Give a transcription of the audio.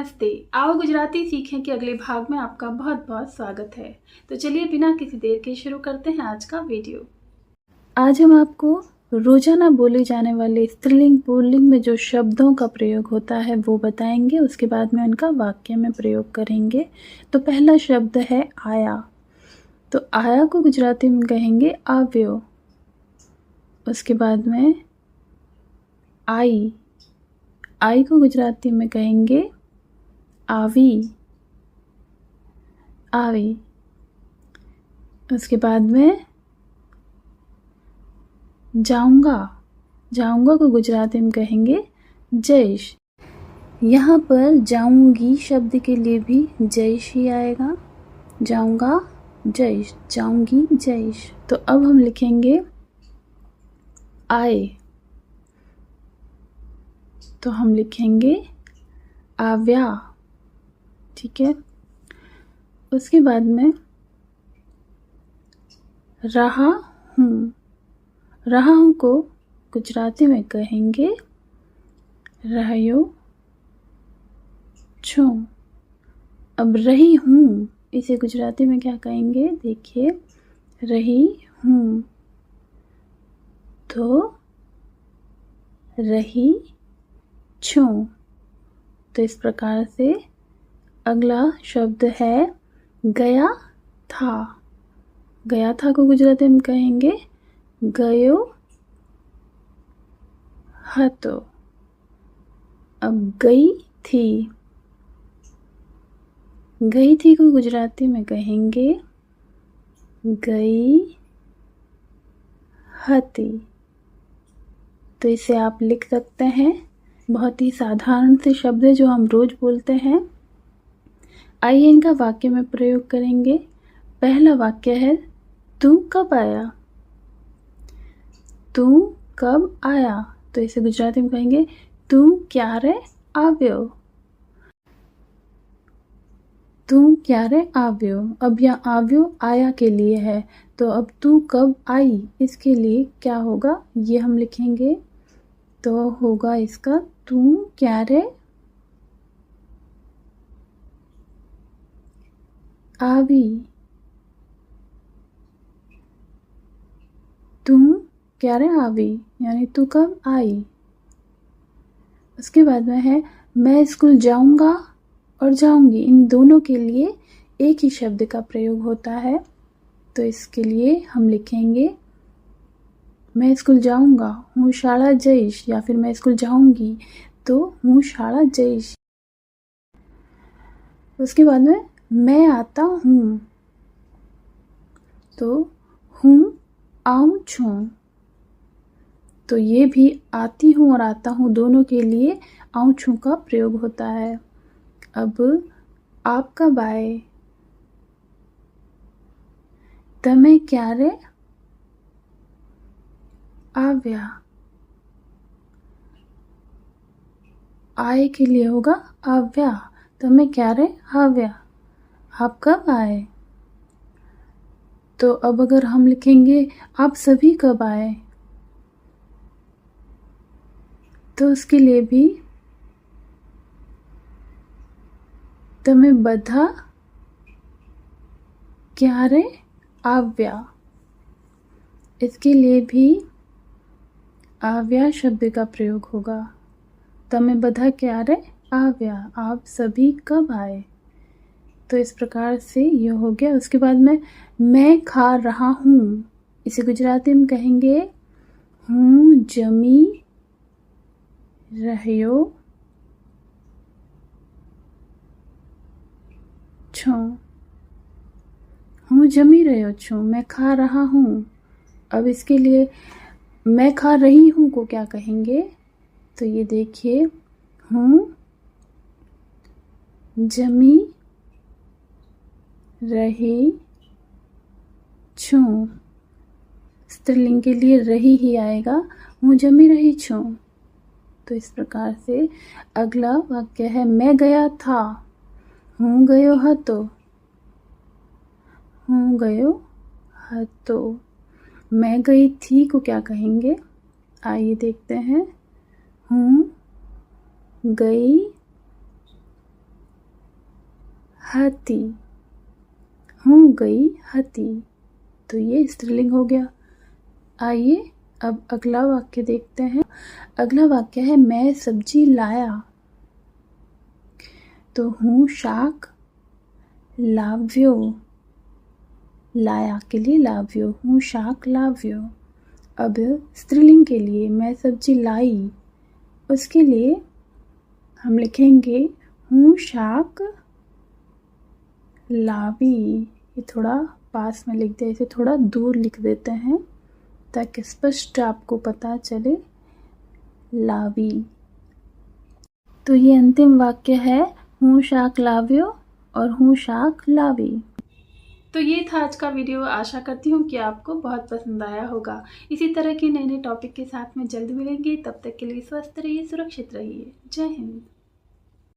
नमस्ते। आओ गुजराती सीखें के अगले भाग में आपका बहुत बहुत स्वागत है। तो चलिए बिना किसी देर के शुरू करते हैं आज का वीडियो। आज हम आपको रोजाना बोले जाने वाले स्त्रीलिंग पुल्लिंग में जो शब्दों का प्रयोग होता है वो बताएंगे, उसके बाद में उनका वाक्य में प्रयोग करेंगे। तो पहला शब्द है आया। तो आया को गुजराती में कहेंगे आव्यो। उसके बाद में आई, आई को गुजराती में कहेंगे आवी, आवी। उसके बाद में जाऊंगा, जाऊंगा को गुजराती में कहेंगे जयश। यहाँ पर जाऊंगी शब्द के लिए भी जयश ही आएगा। जाऊंगा जयश, जाऊंगी जयश। तो अब हम लिखेंगे आए, तो हम लिखेंगे आव्या। ठीक है। उसके बाद में रहा हूँ, रहा हूँ को गुजराती में कहेंगे रहयो छो। अब रही हूँ इसे गुजराती में क्या कहेंगे, देखिए रही हूँ, तो रही छो। तो इस प्रकार से अगला शब्द है गया था। गया था को गुजराती में कहेंगे गयो हतो। अब गई थी, गई थी को गुजराती में कहेंगे गई हती। तो इसे आप लिख सकते हैं। बहुत ही साधारण से शब्द है जो हम रोज बोलते हैं। आइए इनका वाक्य में प्रयोग करेंगे। पहला वाक्य है तू कब आया। तू कब आया, तो इसे गुजराती में कहेंगे तू क्यारे आव्यो। तू क्यारे आव्यो। अब यह आव्यो आया के लिए है, तो अब तू कब आई इसके लिए क्या होगा ये हम लिखेंगे। तो होगा इसका तू क्यारे आवी। तू क्यारे आवी यानी तू कब आई। उसके बाद में है मैं स्कूल जाऊंगा और जाऊंगी, इन दोनों के लिए एक ही शब्द का प्रयोग होता है। तो इसके लिए हम लिखेंगे मैं स्कूल जाऊंगा हूँ शाला जईश, या फिर मैं स्कूल जाऊंगी तो हूँ शाला जईश। उसके बाद में मैं आता हूँ, तो हूँ आऊँ छू। तो ये भी आती हूँ और आता हूँ दोनों के लिए आऊँ छू का प्रयोग होता है। अब आप कब आए। तमे क्यारे आव्या। आए के लिए होगा आव्या। तमे क्यारे आव्या, आप कब आए। तो अब अगर हम लिखेंगे आप सभी कब आए, तो उसके लिए भी तमे बधा क्यारे आव्या। इसके लिए भी आव्या शब्द का प्रयोग होगा। तमे बधा क्यारे आव्या, आप सभी कब आए। तो इस प्रकार से ये हो गया। उसके बाद में मैं खा रहा हूँ, इसे गुजराती में कहेंगे हूँ जमी रहयो छो। हूँ जमी रह्यो छो, मैं खा रहा हूँ। अब इसके लिए मैं खा रही हूँ को क्या कहेंगे, तो ये देखिए हूँ जमी रही छू। स्त्रीलिंग के लिए रही ही आएगा, हूँ जमी रही छू। तो इस प्रकार से अगला वाक्य है मैं गया था, हूँ गयो हतो। हूँ गयो हतो। मैं गई थी को क्या कहेंगे, आइए देखते हैं। हूँ गई हाथी, हूँ गई हाथी। तो ये स्त्रीलिंग हो गया। आइए अब अगला वाक्य देखते हैं। अगला वाक्य है मैं सब्जी लाया। तो हूँ शाक लाव्यो, लाया के लिए लाव्यो, हूँ शाक लाव्यो। अब स्त्रीलिंग के लिए मैं सब्जी लाई, उसके लिए हम लिखेंगे हूँ शाक लावी। ये थोड़ा पास में लिख दिया, इसे थोड़ा दूर लिख देते हैं ताकि स्पष्ट आपको पता चले, लावी। तो ये अंतिम वाक्य है हूँ शाक लाव्यो और हूँ शाक लावी। तो ये था आज का वीडियो। आशा करती हूँ कि आपको बहुत पसंद आया होगा। इसी तरह के नए नए टॉपिक के साथ में जल्द मिलेंगे। तब तक के लिए स्वस्थ रहिए, सुरक्षित रहिए। जय हिंद।